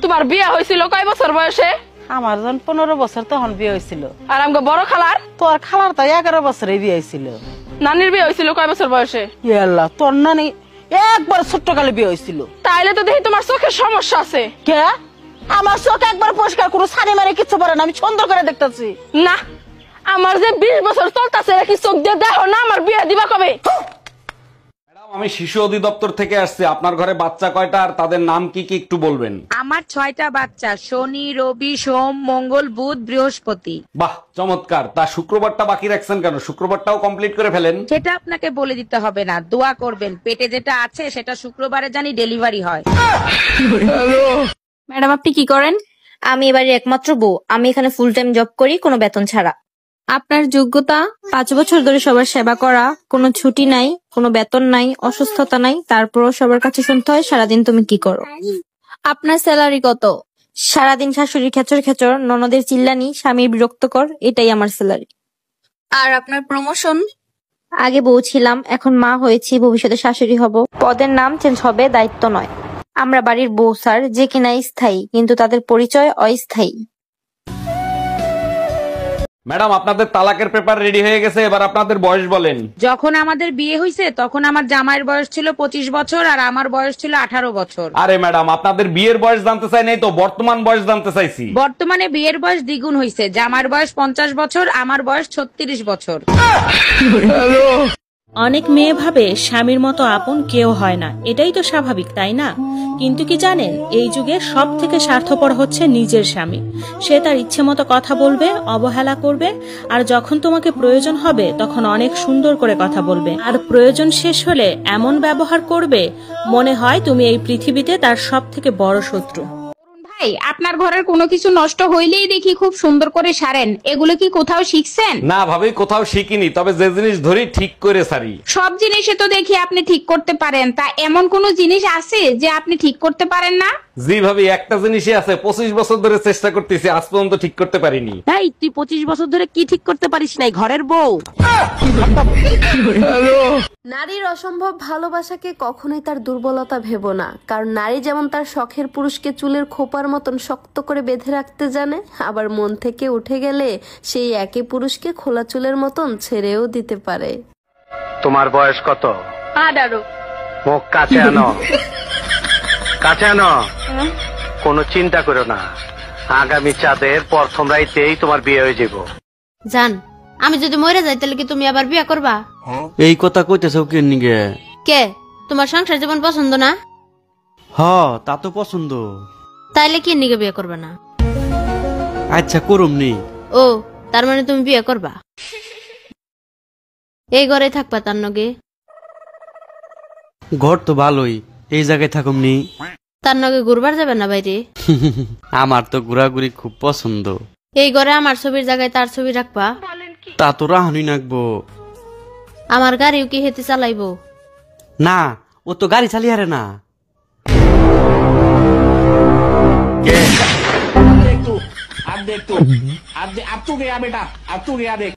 তোমার বিয়ে হয়েছিল কয় বছর বয়সে? আমার যখন 15 বছর তখন বিয়ে হয়েছিল। আর আমাকে বড় খালার? তোর খালার তো 11 বছরে বিয়ে হয়েছিল। নানির বিয়ে হয়েছিল কয় বছর বয়সে? আল্লাহ, তোর নানি একবার ছোট্ট কালে বিয়ে হয়েছিল। তাইলে তো দেখি তোমার চোখের সমস্যা আছে। কে? আমার চোখ একবার পরিষ্কার কোনো ছানি মারে কিছু পারে না, আমি সুন্দর করে দেখতেছি। না, আমার যে 20 বছর চলতেছে কি চোখ দিয়ে দেখো না? আমার বিয়ে দিবা কবে? আমি শিশু অধিদপ্তর থেকে আসছি। আপনার ঘরে বাচ্চা কয়টা আর তাদের নাম কি কি একটু বলবেন? আমার 6টা বাচ্চা, শনি, রবি, সোম, মঙ্গল, বুধ, বৃহস্পতি। বাহ, চমৎকার। তা শুক্রবারটা বাকি রাখছেন কেন? শুক্রবারটাও কমপ্লিট করে ফেলেন। সেটা আপনাকে বলে দিতে হবে না, দোয়া করবেন পেটে যেটা আছে সেটা শুক্রবারে জানি ডেলিভারি হয়। ম্যাডাম আপনি কি করেন? আমি এবারে একমাত্র বউ। আমি এখানে ফুল টাইম জব করি, কোনো বেতন ছাড়া। আপনার যোগ্যতা 5 বছর ধরে সবার সেবা করা, কোনো ছুটি নাই, কোনো বেতন নাই, অসুস্থতা নাই, তারপরও সবার কাছে শুনতে হয় সারাদিন তুমি কি করো। আপনার স্যালারি কত? সারাদিন শাশুড়ির খেচর খেচর, ননদের চিল্লানি, স্বামীর বিরক্তকর, এটাই আমার স্যালারি। আর আপনার প্রমোশন? আগে বউ ছিলাম, এখন মা হয়েছি, ভবিষ্যতে শাশুড়ি হব। পদের নাম চেঞ্জ হবে, দায়িত্ব নয়। আমরা বাড়ির বউ স্যার, যে কিনা স্থায়ী, কিন্তু তাদের পরিচয় অস্থায়ী। ম্যাডাম, আপনাদের তালাকের পেপার রেডি হয়ে গেছে, এবার আপনাদের বয়স বলেন। যখন আমাদের বিয়ে হয়েছে তখন আমার জামাইয়ের বয়স ছিল 25 বছর আর আমার বয়স ছিল 18 বছর। আরে ম্যাডাম, আপনাদের বিয়ের বয়স জানতে চাই নাই তো, বর্তমান বয়স জানতে চাইছি। বর্তমানে বিয়ের বয়স দ্বিগুণ হয়েছে, জামার বয়স 50 বছর, আমার বয়স 36 বছর। অনেক মেয়ে ভাবে স্বামীর মতো আপন কেউ হয় না, এটাই তো স্বাভাবিক, তাই না? কিন্তু কি জানেন, এই যুগে সব থেকে স্বার্থপর হচ্ছে নিজের স্বামী। সে তার ইচ্ছে মতো কথা বলবে, অবহেলা করবে, আর যখন তোমাকে প্রয়োজন হবে তখন অনেক সুন্দর করে কথা বলবে, আর প্রয়োজন শেষ হলে এমন ব্যবহার করবে মনে হয় তুমি এই পৃথিবীতে তার সব থেকে বড় শত্রু। ভাই, আপনার ঘরের কোনো কিছু নষ্ট হইলেই দেখি খুব সুন্দর করে সারেন, এগুলো কি কোথাও শিখছেন? না ভাবি, কোথাও শিখিনি, তবে যে জিনিস ধরি ঠিক করে সারি। সব জিনিসে তো দেখি আপনি ঠিক করতে পারেন, তা এমন কোন জিনিস আছে যে আপনি ঠিক করতে পারেন না? জি ভাবি, একটা জিনিসই আছে, 25 বছর ধরে চেষ্টা করতেছি, আজ পর্যন্ত ঠিক করতে পারিনি। এই তুই 25 বছর ধরে কি ঠিক করতে পারিস নাই? ঘরের বউ। নারীর অসম্ভব ভালোবাসাকে কখনোই তার দুর্বলতা ভেবো না, কারণ নারী যেমন তার শখের পুরুষকে চুলের খোপার মতন শক্ত করে বেঁধে রাখতে জানে, আবার মন থেকে উঠে গেলে সেই একই পুরুষকে খোলা চুলের মতন ছেড়েও দিতে পারে। তোমার বয়স কত? 18। মুখ কাছে আনো, কাছে আনো। কোনো চিন্তা করো না, আগামী চাঁদের প্রথম রাইতেই তোমার বিয়ে হয়ে যাব। জান, আমি যদি মরে যাই তাহলে কি তুমি আবার বিয়ে করবা? এই কথা কইতেছ কি নিগে? কে, তোমার সংসার জীবন পছন্দ না? হ, তা তো পছন্দ। তাইলে কি নিগে বিয়ে করবে না? আচ্ছা করুমনি। ও, তার মানে তুমি বিয়ে করবা? এই ঘরে থাকবা তার নগে? ঘর তো ভালোই, এই জায়গায় থাকুমনি। তার নগে ঘুরবার যাবে না বাইরে? আমার তো ঘোরাঘুরি খুব পছন্দ। এই ঘরে আমার ছবির জায়গায় তার ছবি রাখবা? তা তো রাহানুই নাকবো। আমার গাড়িও কি হেতে চালাইবো? না, ও তো গাড়ি চালিয়ে হারে না। अब तू गया बेटा, अब तू गया देख।